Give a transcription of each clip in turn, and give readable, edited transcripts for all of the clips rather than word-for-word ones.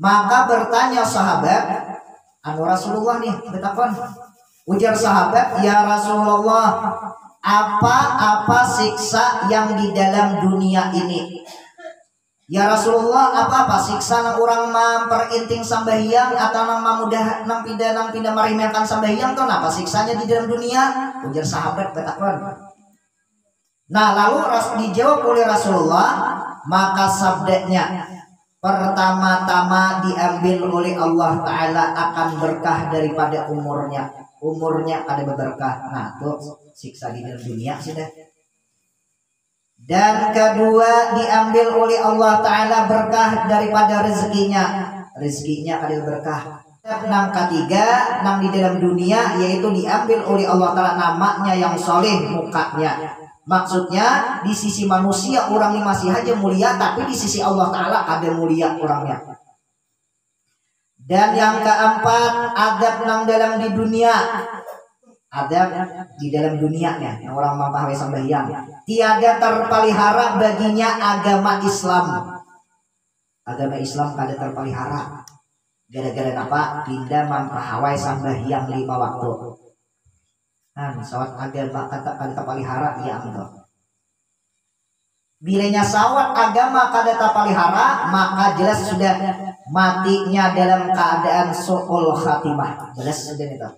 Maka bertanya sahabat, anu Rasulullah nih betakon. Ujar sahabat, ya Rasulullah, apa siksa yang di dalam dunia ini? Ya Rasulullah, apa siksa nang orang memperinting sambahyang atau nang mamudah nang pindah marimekan sambahyang tuh apa siksanya di dalam dunia? Ujar sahabat betakon. Nah lalu dijawab oleh Rasulullah, maka sabdanya, pertama-tama diambil oleh Allah Ta'ala akan berkah daripada umurnya ada berkah. Nah tuh siksa di dalam dunia sudah. Dan kedua diambil oleh Allah Ta'ala berkah daripada rezekinya ada berkah. Yang ketiga nang di dalam dunia yaitu diambil oleh Allah Ta'ala namanya yang soleh mukanya. Maksudnya di sisi manusia orang ini masih aja mulia, tapi di sisi Allah Ta'ala ada mulia orangnya. Dan yang keempat, adab nang dalam di dunia. Adab di dalam dunianya yang orang mampu sambahyang. Tiada terpelihara baginya agama Islam. Agama Islam kada terpelihara. Gara-gara apa? Pindah mampu sambahyang 5 waktu. Nah, sawat agama kada terpelihara iya amdo. Bilanya sawat agama kada terpelihara, maka jelas sudah matinya dalam keadaan su'ul khatimah. Jelas sudah itu.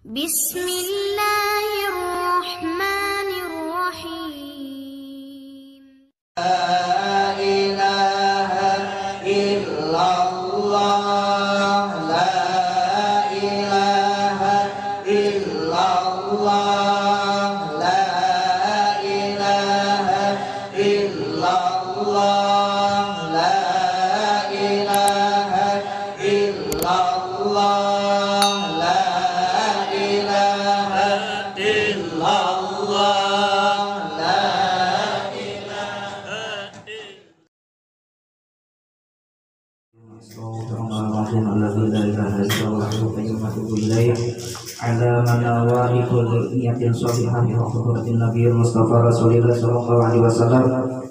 Bismillahirrahmanirrahim. La ilaha illallah. Ala manawari kulli niyatin sholihah wa qudratin nabiyil mustafa rasulillah sallallahu alaihi wasallam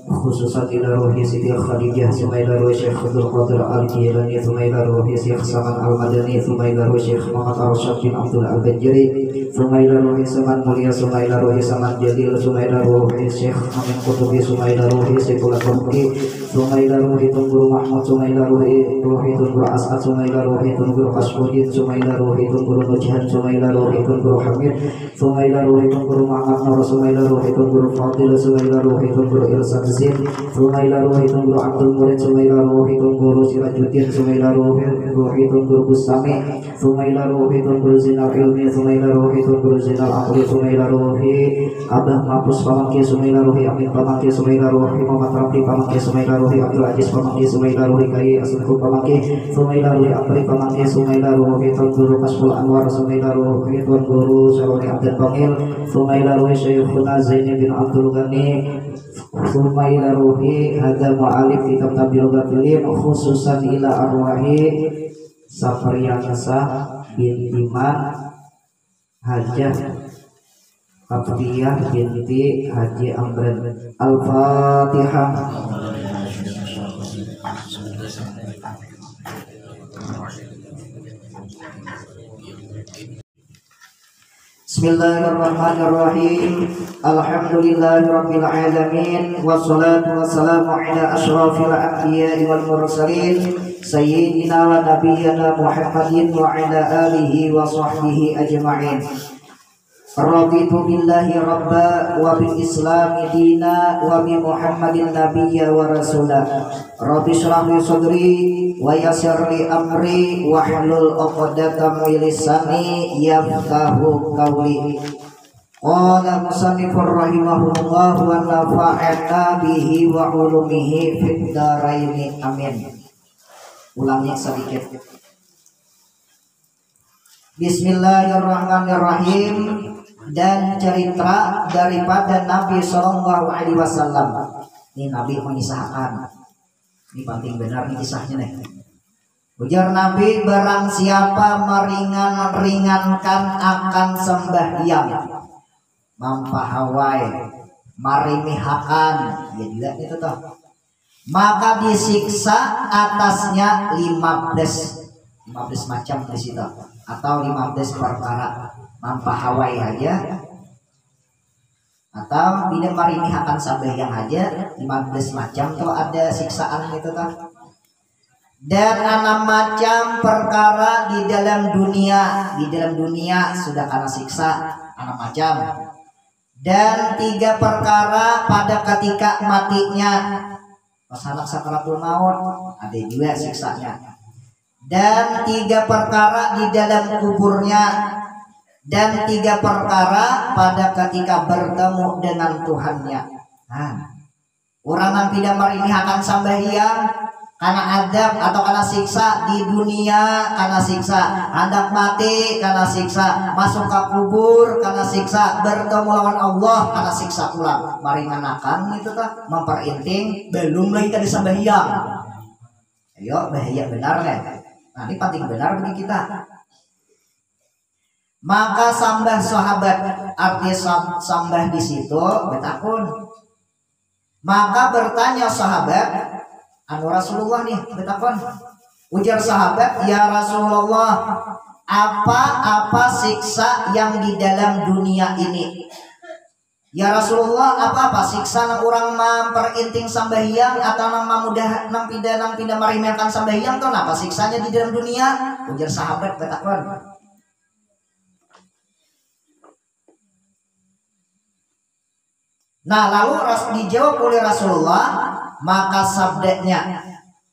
khususan ila ruhi Siti Khadijah Sumaila ruhi Syekh Abdul Qadir Al-Jilani Sumaila ruhi Syekh Saman Al-Madani Sumaila ruhi Syekh Muhammad Arsyad bin Abdul Al-Banjari Sumaila ruhi Saman Mulia Sumaila ruhi Saman Jalil Sumaila ruhi Syekh Amin Qutubi Sumaila ruhi Saiful Qurki Sumaila ruhi Tungguru Mahmud Sumaila ruhi Tungguru As'ad Sumaila ruhi Tungguru Kasbudin Sumaila ruhi Tungguru Nujhan Sumaila ruhi Tungguru Hamid Sumaila ruhi Tungguru Muhammad Nur Sumaila ruhi Tungguru Fadil Sumaila ruhi Tungguru Ilsan Sumaila ruhi Tungguru Abdul Murid Sumaila ruhi Tungguru Sirajuddin Sumaila ruhi Tungguru Bustami Sumaila ruhi Tungguru Zinal Ilmi Sumaila ruhi Tungguru Zinal Aqli Sumaila ruhi Abah Mapus Pamangki Sumaila ruhi Amin Pamangki Sumaila ruhi Muhammad Rafi Pamangki Sumaila ruhi Abdul Aziz Pamangki Sumaila ruhi Kai Asnul Pamangki Sumaila ruhi Amri Pamangki Sumaila ruhi Tungguru Kasbul Anwar Sumaila ruhi Tungguru Syaroni Abdul Bangil Sumaila ruhi Syekhuna Zaini bin Abdul Ghani Sumaila ruhi hadza mu'alif kitab Tabi'ul khususan ila arwahi Safariyanasa binti Man Hajah Abdiyah binti Haji Amran. Al-Fatihah. Bismillahirrahmanirrahim. Alhamdulillahirabbil alamin wassalatu wassalamu ala asyrafil anbiya'i wal mursalin sayyidina wa nabiyyina Muhammadin wa ala alihi wa sahbihi ajma'in. Raditu billahi rabba wa bil islami dina wa bi Muhammadin nabiyya wa rasula. Rabbi shrah li sadri wa yassir li amri wa hlul 'uqdatam min lisani yafqahu qawli. Qala musannifur rahimahullah wa nafa'ana bihi wa ulumihi fid dharain amin. Ulangi sedikit. Bismillahirrahmanirrahim. Dan cerita daripada Nabi Sallallahu Alaihi Wasallam. Ini Nabi mengisahkan. Ini penting benar nih kisahnya nih. Ujar Nabi, barang siapa meringankan akan sembahyang, mampahawai, marimihakan ya juga itu toh, maka disiksa atasnya 15 macam di situ atau 15 perkara mampahawai aja atau tidak marimihakan sambayang aja 15 macam tuh ada siksaan itu toh. Dan 6 macam perkara di dalam dunia sudah kena siksa 6 macam. Dan 3 perkara pada ketika matinya, masalah sakaratul maut ada juga siksanya. Dan 3 perkara di dalam kuburnya, dan 3 perkara pada ketika bertemu dengan Tuhannya. Nah, orang yang tidak marimihakan sambayang karena adab atau karena siksa di dunia, karena siksa hendak mati, karena siksa masuk ke kubur, karena siksa bertemu lawan Allah, karena siksa pula maringanakan itu kan memperinting belum lagi tadi sembahyang. Ayo bahaya benar kan? Nah ini penting benar bagi kita. Maka sambah sahabat, arti sambah di situ betakun. Maka bertanya sahabat anu Rasulullah nih betakon, ujar sahabat, ya Rasulullah, apa siksa yang di dalam dunia ini? Ya Rasulullah, apa siksa nang orang memperinting sambahyang atau nang mamudah nang pindah marimekan sambahyang tuh apa siksanya di dalam dunia? Ujar sahabat betakon. Nah lalu dijawab oleh Rasulullah, maka sabdanya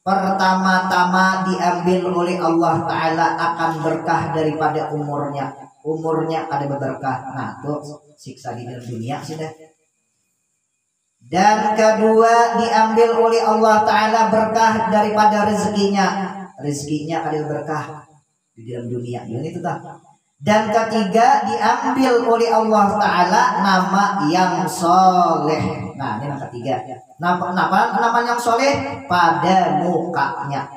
pertama-tama diambil oleh Allah Ta'ala akan berkah daripada umurnya ada berkah. Nah tuh siksa di dalam dunia sudah. Dan kedua diambil oleh Allah Ta'ala berkah daripada rezekinya ada berkah di dalam dunia ini itu tak. Dan ketiga diambil oleh Allah Ta'ala nama yang soleh. Nah ini yang ketiga, nama yang soleh pada mukanya.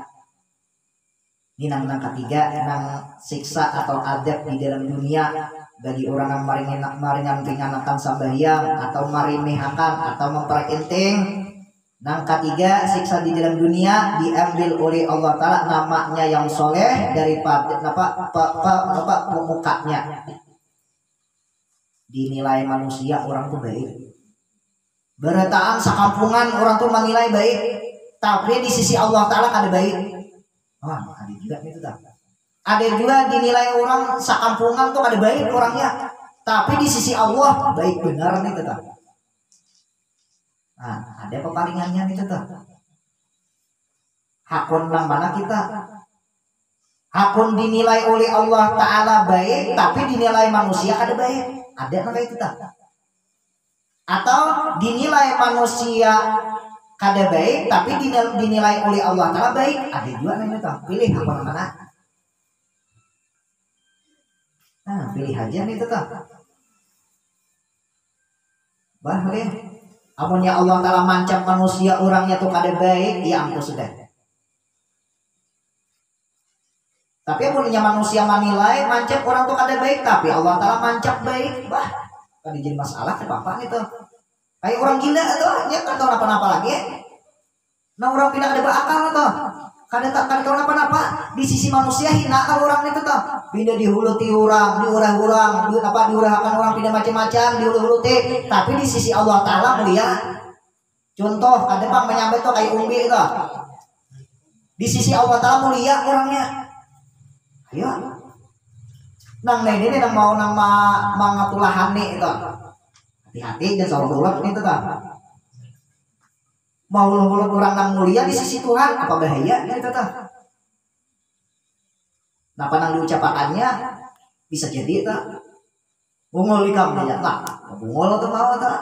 Ini yang ketiga, nang siksa atau adab di dalam dunia bagi orang yang maringan sambahyang atau marimehakan atau memperinting. Nang ketiga siksa di dalam dunia diambil oleh Allah Ta'ala namanya yang soleh daripada mukanya. Dinilai manusia orang tuh baik, berataan sakampungan orang tuh menilai baik, tapi di sisi Allah Ta'ala ada baik. Ada juga itu tak. Ada juga dinilai orang sakampungan tuh ada baik orangnya, tapi di sisi Allah baik benar nih tetap. Nah, ada pepalingannya itu tuh. Hakun nang mana kita? Hakun dinilai oleh Allah Ta'ala baik, tapi dinilai manusia ada baik. Ada nang itu tuh. Atau dinilai manusia kada baik, tapi dinilai oleh Allah Ta'ala baik. Ada juga nang itu. Pilih hakun mana? Nah, pilih aja nih tuh. Bahkan amunnya Allah Ta'ala mancap manusia orangnya tuh kada baik, ya ampun sudah. Tapi amunnya manusia menilai mancap orang tuh kada baik, tapi Allah Ta'ala mancap baik, kada jadi masalah apa nih tuh. Kayak orang gila tuh, ya kan tahu apa-apa lagi. Nah orang pindah kada berakal tuh, kada tahu apa-apa. Di sisi manusia hina kalau orang itu tuh. Pindah dihuluti orang, diurah-urang, diurahkan orang pindah macam-macam, dihuluti. Tapi di sisi Allah Ta'ala mulia. Contoh, kadang bang menyambat tuh kayak umbi itu. Di sisi Allah Ta'ala mulia orangnya. Ayo. Nang ini nang mau nang mangatulahan nih itu. Hati-hati dan salah ulat nih tuh. Mau ulut orang nang mulia di sisi Tuhan apa bahaya gitu tuh. Napa nang diucapakannya bisa jadi tak bungol ikam dia nah bungol atau mau tak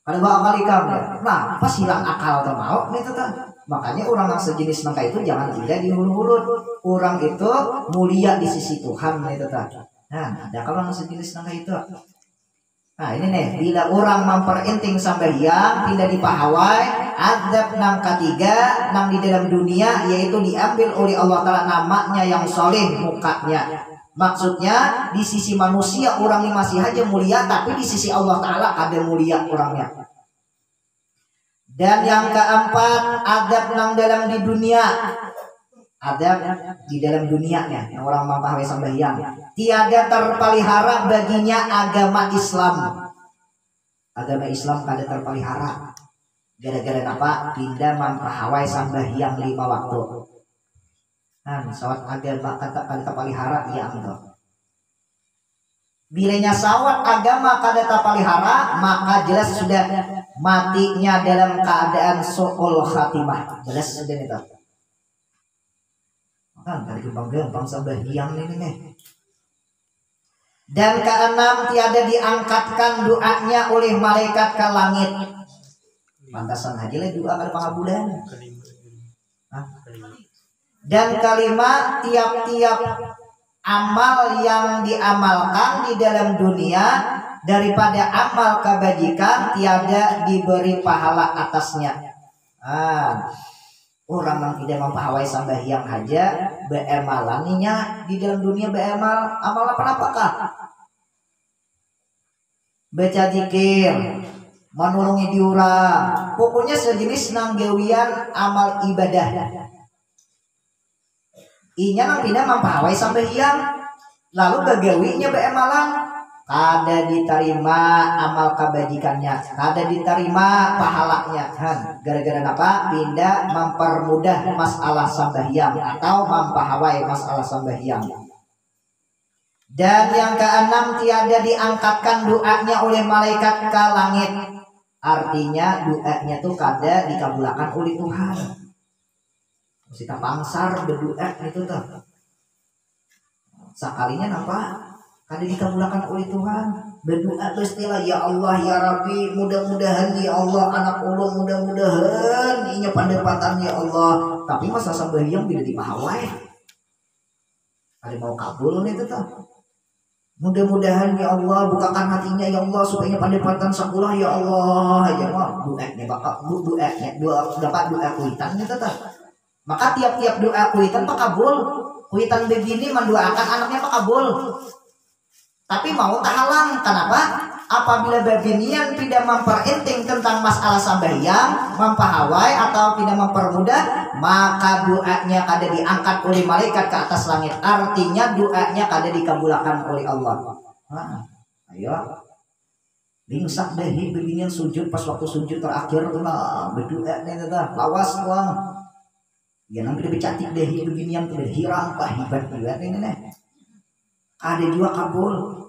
ada bakal ikam ya nah pas hilang akal atau mau nih tak. Makanya orang yang sejenis nangka itu jangan tidak dihulu-hulu. Orang itu mulia di sisi Tuhan nih tak. Nah ada kalau yang sejenis nangka itu. Nah ini nih, bila orang memperinting sambahyang tidak dipahawai, adab nang ketiga nang di dalam dunia yaitu diambil oleh Allah Ta'ala namanya yang soleh mukanya. Maksudnya di sisi manusia orang ini masih aja mulia, tapi di sisi Allah Ta'ala ada mulia orangnya. Dan yang keempat, adab nang dalam di dunia. Adab di dalam dunianya yang orang mempahami sembahyang. Tiada terpelihara baginya agama Islam. Agama Islam kada terpelihara. Gara-gara apa? Tidak mempahawai sembahyang 5 waktu. Nah, sawat agama kata terpelihara iya enggak. Bilanya sawat agama kada terpelihara, maka jelas sudah matinya dalam keadaan su'ul khatimah. Jelas sudah itu. Kan dari gampang sembahyang ini nih. Dan keenam, tiada diangkatkan doanya oleh malaikat ke langit. Pantasan aja lah doa kalau pengabulan. Dan kelima, tiap-tiap amal yang diamalkan di dalam dunia daripada amal kebajikan tiada diberi pahala atasnya. Orang yang tidak mempahawai sembahyang aja beemalaninya di dalam dunia beemal amal apakah? Baca zikir, menolongi diurang, pokoknya sejenis nanggawian amal ibadah. Inya nang tidak mempahawai sembahyang, lalu begawinya beemalan, kada diterima amal kebajikannya, kada diterima pahalanya. Gara-gara apa? Tidak mempermudah masalah sembahyang atau mempahawai masalah sembahyang. Dan yang keenam, tiada diangkatkan doanya oleh malaikat ke langit. Artinya doanya tuh kada dikabulkan oleh Tuhan. Kita pangsar berdoa itu tuh. Sekalinya apa? Kada dikabulkan oleh Tuhan. Berdoa pastilah ya Allah ya Rabbi, mudah-mudahan ya Allah anak ulun, mudah-mudahan inya pendapatan ya Allah. Tapi masa sembahyang tidak dipahawai. Ada mau kabul nih tuh. Mudah-mudahan ya Allah bukakan hatinya ya Allah supaya pendapatan sekolah ya Allah. Ya Allah doanya bakal doanya dapat doa kuitan nih tuh. Maka tiap-tiap doa kuitan pak kabul. Kuitan begini mendoakan anaknya pak kabul. Tapi mau tahalang. Kenapa? Apabila beginian tidak memperenting tentang masalah sembahyang, mempahawai atau tidak mempermudah, maka doanya kada diangkat oleh malaikat ke atas langit. Artinya doanya kada dikabulkan oleh Allah. Ayo. Bingsak dehi beginian sujud pas waktu sujud terakhir tuh lah berdoa nih dah lawas doang. Ya nanti dicatik dehi beginian tuh hirang pahibat juga ini nih. Ada juga kabul.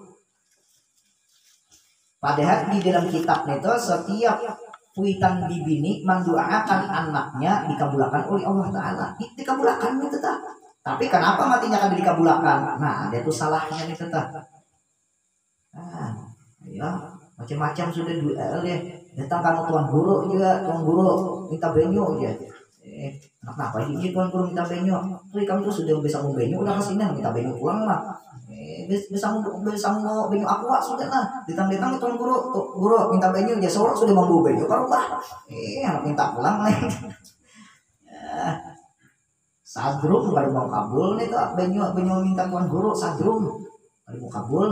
Padahal di dalam kitab itu setiap kuitan bibini mendoakan anaknya dikabulkan oleh Allah Ta'ala. Dikabulkan itu tak. Tapi kenapa matinya kada dikabulkan? Nah, ada itu salahnya nih tetap. Ya, macam-macam sudah doa deh. Datang kamu tuan guru juga, tuan guru minta benyo aja. Kenapa ini tuan guru minta benyo? Tuh kamu tuh sudah bisa mau benyo, udah kesini minta benyo pulang lah. Bisa mau benyo aku sudah lah. Ditang-ditang tuan guru, guru minta benyo aja. Seorang sudah mampu benyo, baru lah. Anak minta pulang lah. Sadrum baru mau kabul nih tuh benyo minta tuan guru sadrum baru mau kabul.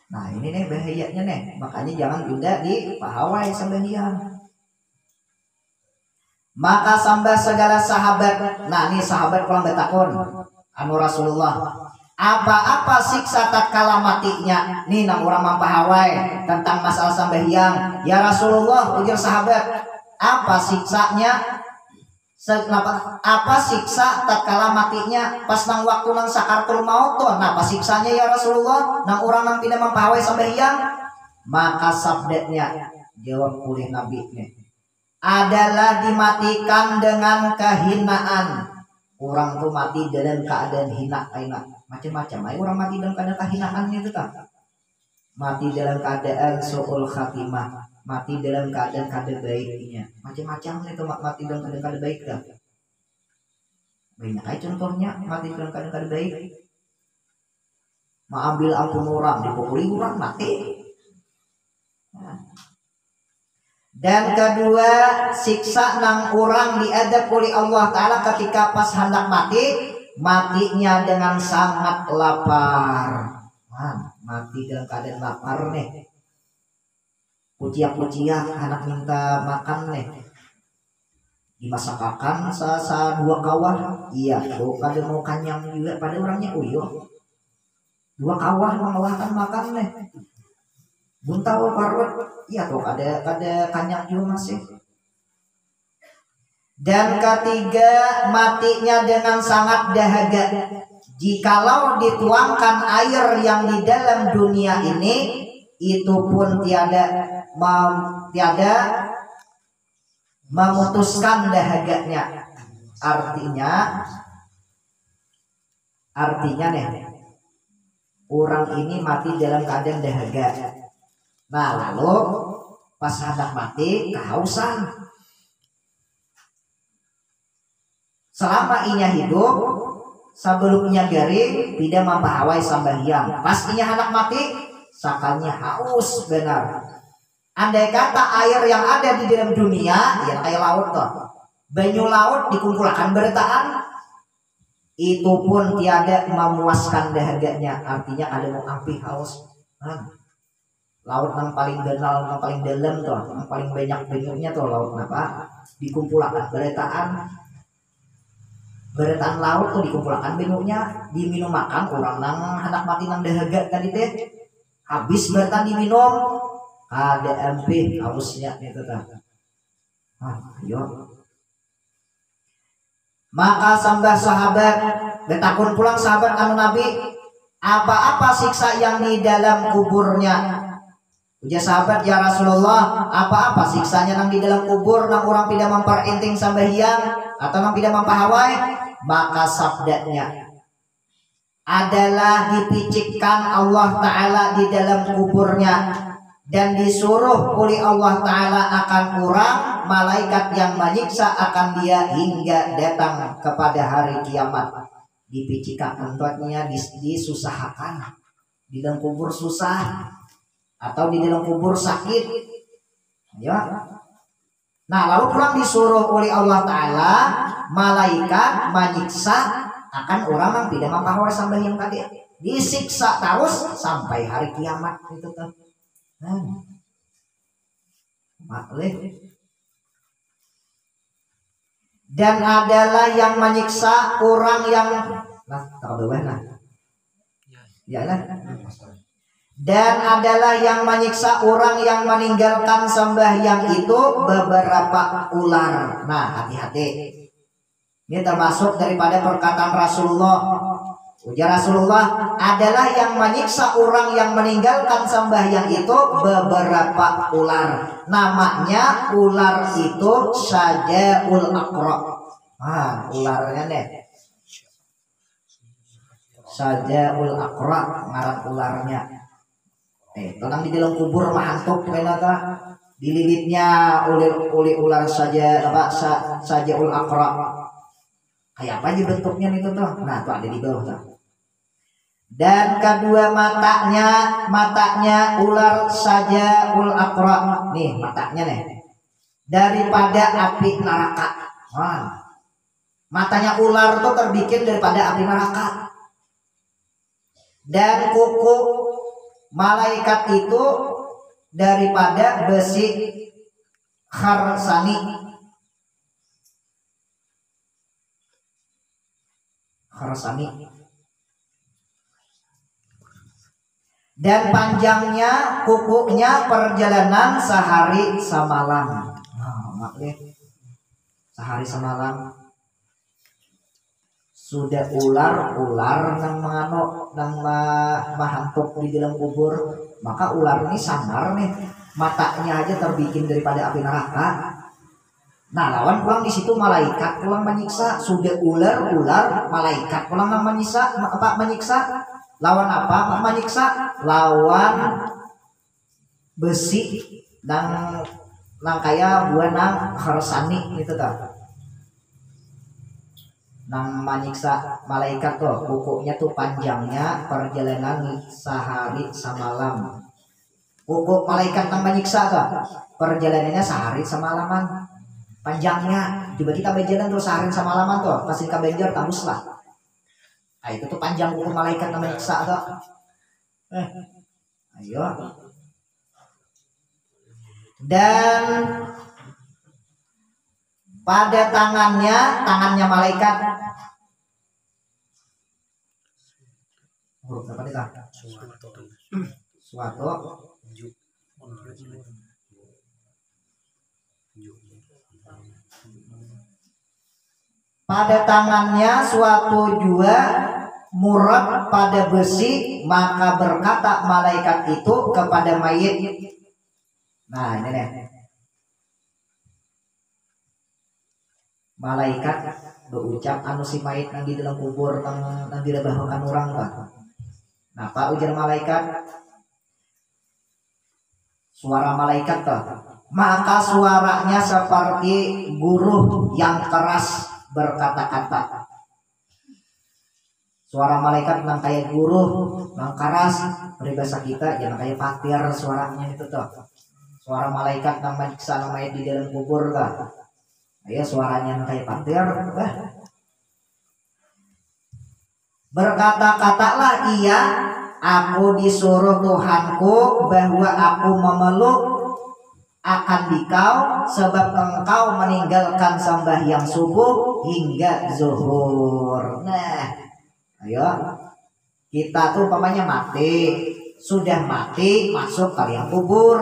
Nah ini nih bahayanya nih, makanya jangan tidak dipahawai sembahyang. Maka sambah segala sahabat. Nah ini sahabat kurang betakun anu Rasulullah. Apa-apa siksa tatkala matinya. Nih nang orang mempahawai tentang masalah sembahyang. Ya Rasulullah ujar sahabat, apa siksanya? Apa siksa tatkala matinya pas nang waktu nang sakaratul maut tuh? Nah, apa siksanya ya Rasulullah? Nang orang nang tidak mempahawai sembahyang? Maka sabdanya jawab oleh Nabi nih, adalah dimatikan dengan kehinaan. Orang tuh mati dalam keadaan hina, macam-macam. Ayo orang mati dalam keadaan kehinaan itu kan? Mati dalam keadaan su'ul khatimah, mati dalam keadaan kada baiknya, macam-macam itu mati dalam keadaan kada baik kan? Banyak aja contohnya mati dalam keadaan kada baik. Mengambil ampun orang, dipukuli orang mati. Dan kedua, siksa nang orang diadab oleh Allah Ta'ala ketika pas hendak mati, matinya dengan sangat lapar. Mati dalam keadaan lapar nih. Kuciak-kuciak anak minta makan nih. Dimasakakan dua kawah. Iya, tuh kada mau kanyang juga pada orangnya uyo. Dua kawah mengawahkan makan nih. Buntau parut. Iya tuh kada kanyang juga masih. Dan ketiga, matinya dengan sangat dahaga. Jikalau dituangkan air yang di dalam dunia ini, itu pun tiada memutuskan dahaganya. Artinya nih, orang ini mati dalam keadaan dahaga. Nah, lalu pas hendak mati kehausan. Selama inya hidup, sebelumnya garing, tidak mempahawai sambahyang. Pas inya hendak mati, sakalnya haus benar. Andai kata air yang ada di dalam dunia, ya kayak laut toh, banyu laut dikumpulkan bertaan, itu pun tiada memuaskan dahaganya. Artinya ada mau api haus. Laut yang paling dalam, yang paling dalam toh, yang paling banyak banyunya toh laut apa? Dikumpulkan beretaan laut tuh dikumpulkan banyunya, diminum makan orang nang hendak mati nang dahaga tadi teh, habis beretaan diminum. Ada MP hausnya itu tah. Ayo. Maka sambah sahabat betakun pulang sahabat anu Nabi, apa-apa siksa yang di dalam kuburnya? Ujar sahabat, ya Rasulullah, apa-apa siksanya nang di dalam kubur nang orang tidak memperinting sambahyang atau nang tidak mempahawai? Maka sabdanya adalah dipicikkan Allah Ta'ala di dalam kuburnya dan disuruh oleh Allah Ta'ala akan orang malaikat yang menyiksa akan dia hingga datang kepada hari kiamat. Dipicikan tempatnya, disusahakan di dalam kubur susah atau di dalam kubur sakit ya. Nah lalu pulang disuruh oleh Allah Ta'ala malaikat menyiksa akan orang yang tidak mempahawai sambahyang tadi, disiksa terus sampai hari kiamat itu kan. Dan adalah yang menyiksa orang yang dan adalah yang menyiksa orang yang meninggalkan sembahyang itu beberapa ular. Nah hati-hati, ini termasuk daripada perkataan Rasulullah. Ujar Rasulullah, adalah yang menyiksa orang yang meninggalkan sembahyang itu beberapa ular. Namanya ular itu Sajaul Aqra. Ularnya deh Sajaul Aqra, ngaran ularnya. Tenang di dalam kubur mahantuk kenapa dililitnya oleh ular Sajaul Aqra. Kayak apa aja bentuknya itu tuh? Nah, tuh ada di bawah tuh. Dan kedua matanya ular Sajaul Aqra. Nih matanya nih. Daripada api neraka. Matanya ular tuh terbikin daripada api neraka. Dan kuku malaikat itu daripada besi kharsani. Dan panjangnya kukunya perjalanan sehari semalam. Sehari semalam. Sudah ular nang mahantuk di dalam kubur, maka ular ini sangar nih, matanya aja terbikin daripada api neraka. Nah lawan pulang di situ malaikat pulang menyiksa. Sudah ular malaikat pulang menyiksa. Lawan apa menyiksa? Lawan besi nang kaya buah nang kharsani gitu ta. Nang menyiksa malaikat tuh kukunya tuh panjangnya perjalanan sehari semalam. Kuku malaikat nang menyiksa tuh perjalanannya sehari semalaman. Panjangnya, coba kita berjalan terus sehari semalaman tuh, pasti kabenjar tambus lah. Nah, itu tuh panjang kuku malaikat namanya nyiksa tuh. Ayo. Dan pada tangannya malaikat huruf apa nih? Suatu pada tangannya suatu jua murad pada besi, maka berkata malaikat itu kepada mayit. Nah ini nih, malaikat berucap anu si mayit nang di dalam kubur nang direbahkan orang kan. Nah pak ujar malaikat, suara malaikat tuh, maka suaranya seperti guruh yang keras berkata-kata. Suara malaikat nang kayak guruh, nang keras, peribahasa kita jangan kayak patir suaranya itu tuh. Suara malaikat nang menyiksa mayit di dalam kubur kan. Ya suaranya nang kayak patir. Berkata-katalah ia, aku disuruh Tuhanku bahwa aku memeluk akan dikau sebab engkau meninggalkan sembahyang subuh hingga zuhur. Nah, ayo kita tuh umpamanya mati, sudah mati masuk ke liang kubur,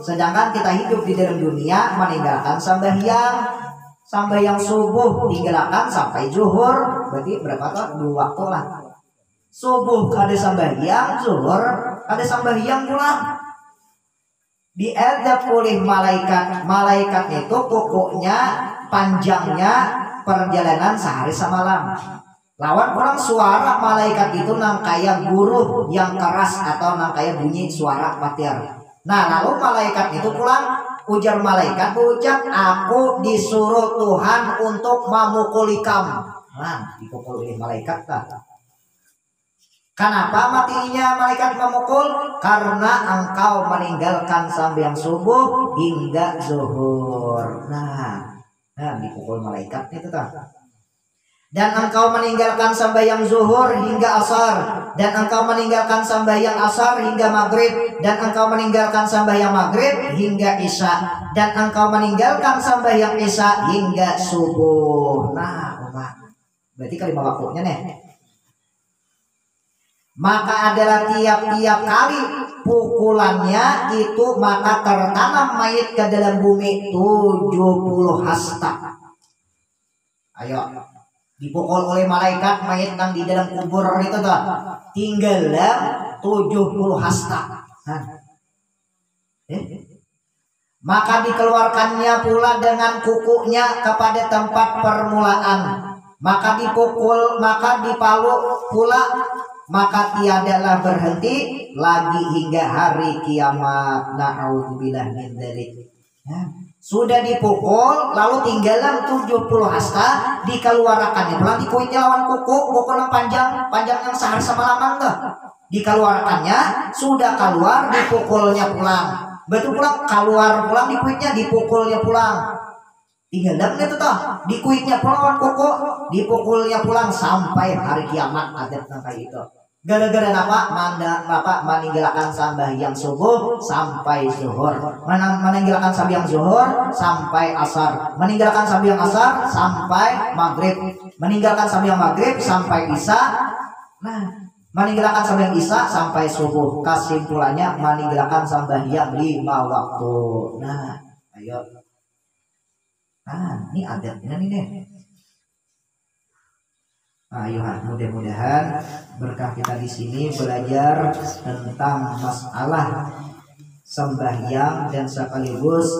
sedangkan kita hidup di dalam dunia meninggalkan sembahyang subuh tinggalkan sampai zuhur. Berarti berapa tuh? 2 waktu lah. Subuh ada sembahyang, zuhur ada sembahyang pula. Diadab oleh malaikat. Malaikat itu kukunya panjangnya perjalanan sehari semalam. Lawan orang suara malaikat itu nang kayak guruh yang keras atau nang kayak bunyi suara patir. Nah lalu malaikat itu pulang, ujar malaikat ucap, aku disuruh Tuhan untuk memukuli kamu. Nah dipukul oleh malaikat tak? Kenapa matinya malaikat memukul? Karena engkau meninggalkan sembahyang subuh hingga zuhur. Nah dipukul malaikat itu tak? Dan engkau meninggalkan sembahyang zuhur hingga asar, dan engkau meninggalkan sembahyang asar hingga maghrib, dan engkau meninggalkan sembahyang maghrib hingga isya, dan engkau meninggalkan sembahyang isya hingga subuh. Nah, berarti kalimat waktunya nih. Maka adalah tiap-tiap kali pukulannya itu maka tertanam mayit ke dalam bumi 70 hasta. Ayo. Dipukul oleh malaikat mayit yang di dalam kubur itu tuh tinggallah 70 hasta. Maka dikeluarkannya pula dengan kukunya kepada tempat permulaan. Maka dipukul, maka dipalu pula, maka tiadalah berhenti lagi hingga hari kiamat. Na'udzubillah min dzalik. Sudah dipukul lalu tinggalan 70 hasta dikeluarkannya pulang dikuitnya lawan kuku yang panjang yang sehari semalaman tuh dikeluarkannya, sudah keluar dipukulnya pulang, betul pulang keluar pulang dikuitnya dipukulnya pulang, tinggalan itu tuh dikuitnya pulang lawan kuku dipukulnya pulang sampai hari kiamat. Ada sampai itu gara-gara apa meninggalkan sembahyang subuh sampai zuhur, meninggalkan sembahyang zuhur sampai asar, meninggalkan sembahyang asar sampai maghrib, meninggalkan sembahyang maghrib sampai isya, meninggalkan sembahyang isya sampai subuh. Kesimpulannya meninggalkan sembahyang 5 waktu. Nah ayo, ini adatnya nih. Ayo, mudah-mudahan berkah kita di sini belajar tentang masalah sembahyang dan sekaligus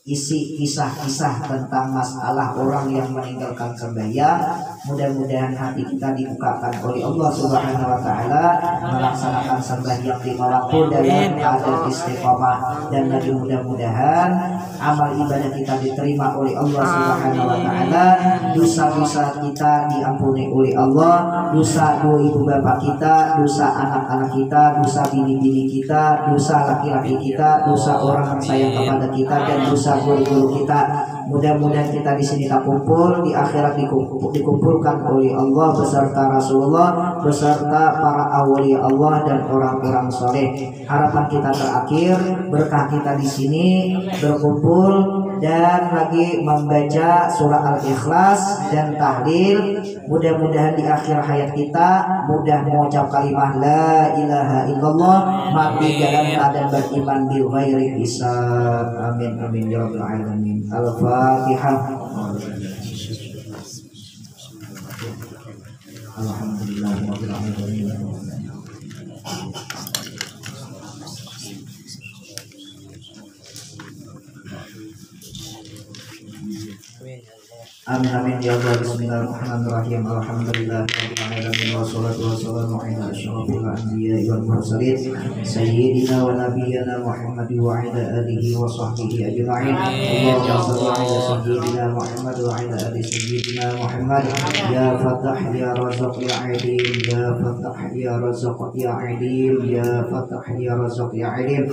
isi kisah-kisah tentang masalah orang yang meninggalkan sembahyang. Mudah-mudahan hati kita dibukakan oleh Allah Subhanahu wa taala melaksanakan sembahyang 5 waktu dalam keadaan istiqomah, dan lagi mudah-mudahan amal ibadah kita diterima oleh Allah Subhanahu wa taala, dosa-dosa kita diampuni oleh Allah, dosa ibu bapak kita, dosa anak-anak kita, dosa bini-bini kita, dosa laki-laki kita, dosa orang yang sayang kepada kita, dan dosa jasa guru-guru kita. Mudah-mudahan kita di sini tak kumpul, di akhirat dikumpulkan oleh Allah beserta Rasulullah, beserta para awliya Allah dan orang-orang soleh. Harapan kita terakhir, berkah kita di sini berkumpul dan lagi membaca surah Al-Ikhlas dan tahlil. Mudah-mudahan di akhir hayat kita mudah mengucap kalimah la ilaha illallah, mati dalam keadaan beriman bil ghairi hisab. Amin amin ya rabbal alamin. Al-Fatihah. Alhamdulillahirabbil alamin. Amin amin ya Allah. Bismillahirrahmanirrahim. Alhamdulillahirabbil alamin wassalatu wassalamu ala asyrofil anbiya'i wal mursalin sayyidina wa nabiyyina Muhammad wa ala alihi wa sahbihi ajma'in. Allahumma shalli ala sayyidina Muhammad wa ala ali sayyidina Muhammad. Ya Fattah ya Razzaq ya Alim, ya Fattah ya Razzaq ya Alim, ya Fattah ya Razzaq ya Alim.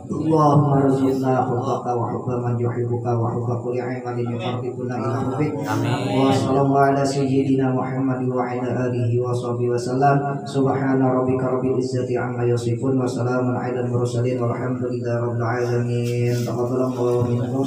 Allahumma rizqna hubbaka wa hubba man yuhibbuka wa hubba kulli amalin yuqarribuna ila rabbik. Wa sallallahu ala sayyidina Muhammad wa ala alihi wa sahbihi wa sallam. Subhana rabbika rabbil izzati amma yasifun wa salamun ala al mursalin walhamdulillahi rabbil alamin. Taqabbalallahu minkum.